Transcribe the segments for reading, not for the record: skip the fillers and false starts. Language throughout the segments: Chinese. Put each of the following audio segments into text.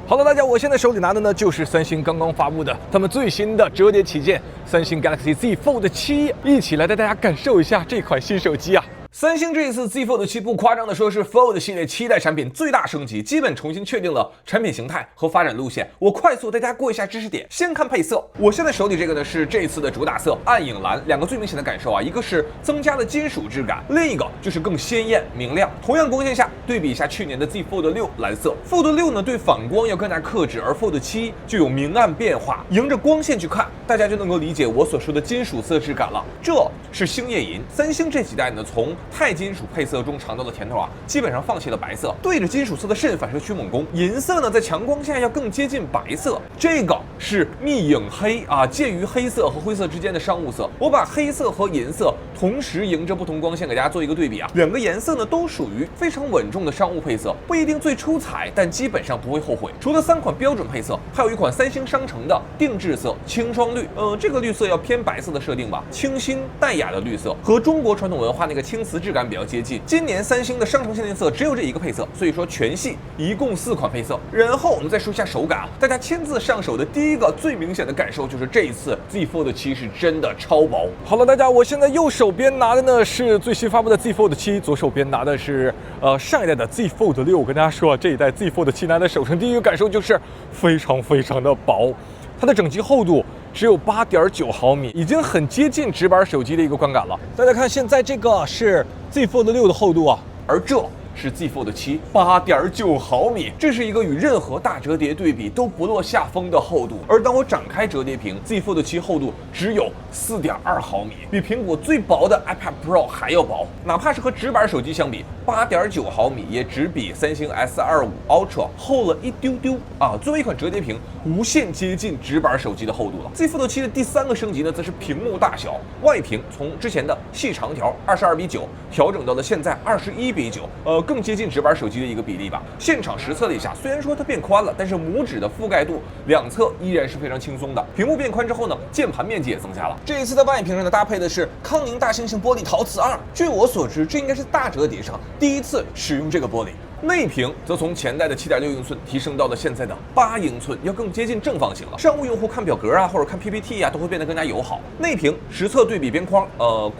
Hello， 大家，我现在手里拿的呢就是三星刚刚发布的他们最新的折叠旗舰三星 Galaxy Z Fold 7，一起来带大家感受一下这款新手机啊。三星这一次 Z Fold 7不夸张的说是 Fold 系列7代产品最大升级，基本重新确定了产品形态和发展路线。我快速带大家过一下知识点，先看配色。我现在手里这个呢是这次的主打色暗影蓝，两个最明显的感受啊，一个是增加了金属质感，另一个就是更鲜艳明亮。同样光线下对比一下去年的 Z Fold 6蓝色 ，Fold 6呢对反光要更加克制，而 Fold 7就有明暗变化。迎着光线去看，大家就能够理解我所说的金属色质感了。这是星夜银，三星这几代呢从钛金属配色中尝到的甜头啊，基本上放弃了白色，对着金属色的渗反射驱猛攻。银色呢，在强光下要更接近白色，这个是密影黑啊，介于黑色和灰色之间的商务色。我把黑色和银色同时迎着不同光线给大家做一个对比啊，两个颜色呢都属于非常稳重的商务配色，不一定最出彩，但基本上不会后悔。除了3款标准配色，还有一款三星商城的定制色青霜绿，这个绿色要偏白色的设定吧，清新淡雅的绿色，和中国传统文化那个青瓷质感比较接近。今年三星的商城限定色只有这一个配色，所以说全系一共4款配色。然后我们再说一下手感啊，大家亲自上手的第一个最明显的感受就是这一次 Z Fold 7是真的超薄。好了，大家，我现在右手边拿的呢是最新发布的 Z Fold 7，左手边拿的是上一代的 Z Fold 6。我跟大家说，这一代 Z Fold 7拿在手上，第一个感受就是非常的薄，它的整机厚度只有8.9毫米，已经很接近直板手机的一个观感了。大家看，现在这个是 Z Fold 6的厚度啊，而这是 Z Fold 7 8.9毫米，这是一个与任何大折叠对比都不落下风的厚度。而当我展开折叠屏 ，Z Fold 7厚度只有4.2毫米，比苹果最薄的 iPad Pro 还要薄。哪怕是和直板手机相比，8.9毫米也只比三星 S25 Ultra 厚了一丢丢啊！作为一款折叠屏，无限接近直板手机的厚度了。Z Fold 7的第3个升级呢，则是屏幕大小，外屏从之前的细长条22:9调整到了现在21:9，更接近直板手机的一个比例吧。现场实测了一下，虽然说它变宽了，但是拇指的覆盖度两侧依然是非常轻松的。屏幕变宽之后呢，键盘面积也增加了。这一次在外屏上呢，搭配的是康宁大猩猩玻璃陶瓷2。据我所知，这应该是大折叠上第一次使用这个玻璃。内屏则从前代的7.6英寸提升到了现在的8英寸，要更接近正方形了。商务用户看表格啊，或者看 PPT 啊，都会变得更加友好。内屏实测对比边框，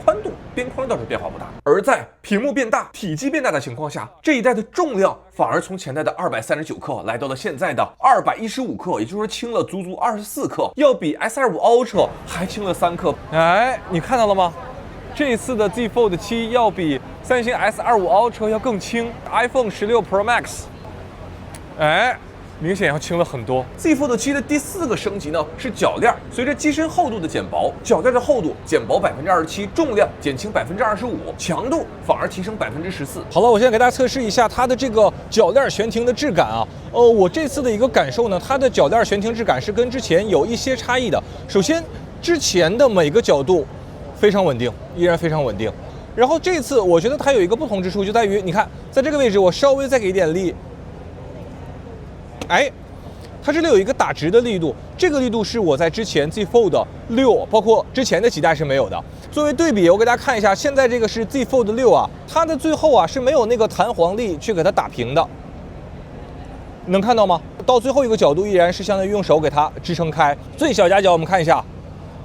宽度边框倒是变化不大。而在屏幕变大、体积变大的情况下，这一代的重量反而从前代的239克来到了现在的215克，也就是说轻了足足24克，要比 S25 Ultra 还轻了3克。哎，你看到了吗？这一次的 Z Fold 7要比三星 S25 Ultra 要更轻 ，iPhone 16 Pro Max， 哎，明显要轻了很多。Z Fold 7的第4个升级呢是铰链，随着机身厚度的减薄，铰链的厚度减薄27%，重量减轻25%，强度反而提升14%。好了，我现在给大家测试一下它的这个铰链悬停的质感啊。我这次的一个感受呢，它的铰链悬停质感是跟之前有一些差异的。首先，之前的每个角度非常稳定，依然非常稳定。然后这次我觉得它有一个不同之处，就在于你看，在这个位置我稍微再给一点力，哎，它这里有一个打直的力度，这个力度是我在之前 Z Fold 6，包括之前的几代是没有的。作为对比，我给大家看一下，现在这个是 Z Fold 6啊，它的最后啊是没有那个弹簧力去给它打平的，能看到吗？到最后一个角度依然是相当于用手给它支撑开。最小夹角我们看一下，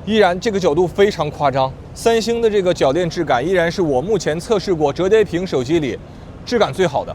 依然这个角度非常夸张。三星的这个铰链质感依然是我目前测试过折叠屏手机里质感最好的。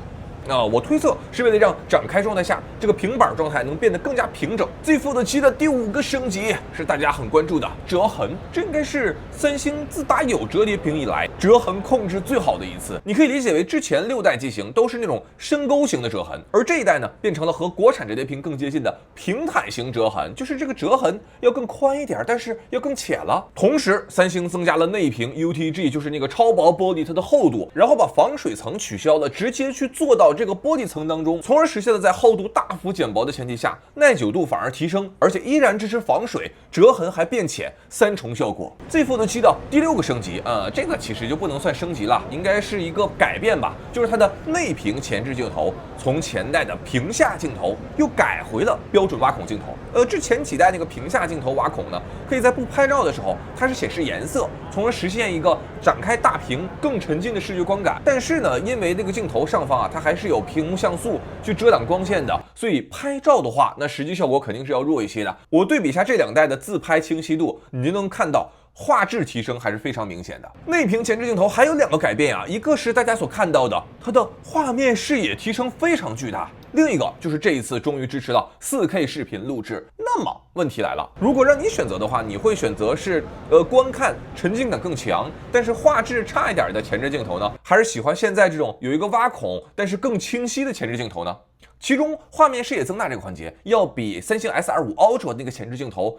我推测是为了让展开状态下这个平板状态能变得更加平整。Z Fold 7的第5个升级是大家很关注的折痕，这应该是三星自打有折叠屏以来折痕控制最好的一次。你可以理解为之前6代机型都是那种深沟型的折痕，而这一代呢变成了和国产折叠屏更接近的平坦型折痕，就是这个折痕要更宽一点，但是要更浅了。同时，三星增加了内屏 UTG， 就是那个超薄玻璃它的厚度，然后把防水层取消了，直接去做到这个玻璃层当中，从而实现了在厚度大幅减薄的前提下，耐久度反而提升，而且依然支持防水，折痕还变浅，3重效果。Z Fold 7的第6个升级，这个其实就不能算升级了，应该是一个改变吧，就是它的内屏前置镜头从前代的屏下镜头又改回了标准挖孔镜头。之前几代那个屏下镜头挖孔呢，可以在不拍照的时候它是显示颜色，从而实现一个展开大屏更沉浸的视觉观感。但是呢，因为那个镜头上方啊，它还是是有屏幕像素去遮挡光线的，所以拍照的话，那实际效果肯定是要弱一些的。我对比一下这2代的自拍清晰度，你就能看到画质提升还是非常明显的。内屏前置镜头还有2个改变啊，一个是大家所看到的，它的画面视野提升非常巨大。另一个就是这一次终于支持了 4K 视频录制。那么问题来了，如果让你选择的话，你会选择是观看沉浸感更强，但是画质差一点的前置镜头呢，还是喜欢现在这种有一个挖孔但是更清晰的前置镜头呢？其中画面视野增大这个环节，要比三星 S25 Ultra 那个前置镜头，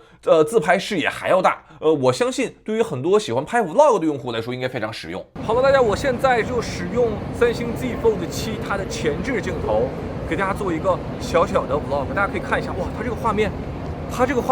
自拍视野还要大。我相信对于很多喜欢拍 Vlog 的用户来说，应该非常实用。好了，大家，我现在就使用三星 Z Fold 7它的前置镜头，给大家做一个小小的 Vlog， 大家可以看一下，哇，它这个画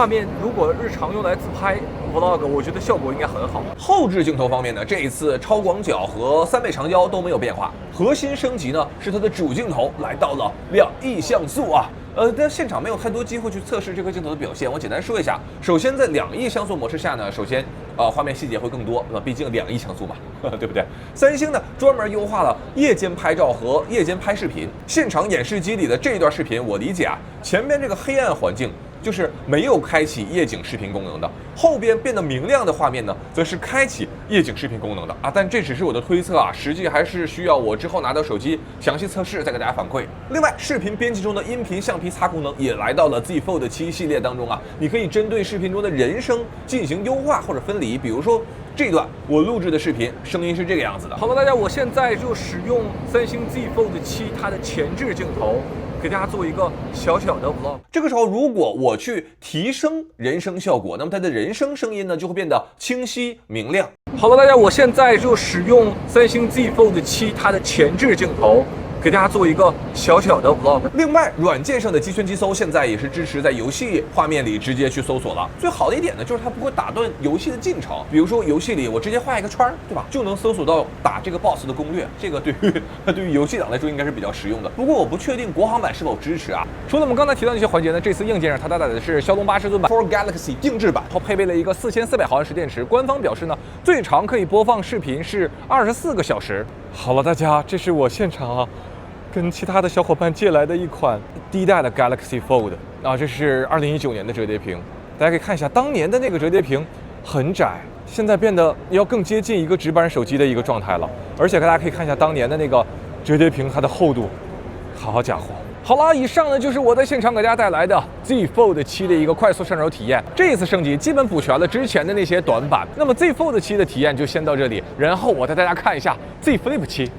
面如果日常用来自拍 Vlog， 我觉得效果应该很好。后置镜头方面呢，这一次超广角和3倍长焦都没有变化，核心升级呢是它的主镜头来到了2亿像素啊。但现场没有太多机会去测试这个镜头的表现，我简单说一下。首先在2亿像素模式下呢，首先画面细节会更多，毕竟2亿像素嘛，对不对？三星呢专门优化了夜间拍照和夜间拍视频。现场演示机里的这一段视频，我理解啊，前面这个黑暗环境就是没有开启夜景视频功能的，后边变得明亮的画面呢，则是开启夜景视频功能的啊。但这只是我的推测啊，实际还是需要我之后拿到手机详细测试再给大家反馈。另外，视频编辑中的音频橡皮擦功能也来到了 Z Fold 7系列当中啊，你可以针对视频中的人声进行优化或者分离，比如说这段我录制的视频声音是这个样子的。好了，大家，我现在就使用三星 Z Fold 7它的前置镜头，给大家做一个小小的 vlog。这个时候，如果我去提升人声效果，那么它的人声声音呢就会变得清晰明亮。好了，大家，我现在就使用三星 Z Fold 7它的前置镜头，给大家做一个小小的 vlog。另外，软件上的机圈机搜现在也是支持在游戏画面里直接去搜索了。最好的一点呢，就是它不会打断游戏的进程。比如说游戏里我直接画一个圈，对吧，就能搜索到打这个 boss 的攻略。这个对于游戏党来说应该是比较实用的。不过我不确定国行版是否支持啊。除了我们刚才提到那些环节呢，这次硬件上它搭载的是骁龙8至尊版 For Galaxy 定制版，它配备了一个4400毫安时电池。官方表示呢，最长可以播放视频是24个小时。好了，大家，这是我现场跟其他的小伙伴借来的一款第1代的 Galaxy Fold 啊，这是2019年的折叠屏。大家可以看一下，当年的那个折叠屏很窄，现在变得要更接近一个直板手机的一个状态了。而且大家可以看一下当年的那个折叠屏，它的厚度，好家伙！好了，以上呢就是我在现场给大家带来的 Z Fold 7的一个快速上手体验。这一次升级基本补全了之前的那些短板。那么 Z Fold 7的体验就先到这里，然后我带大家看一下 Z Flip 7。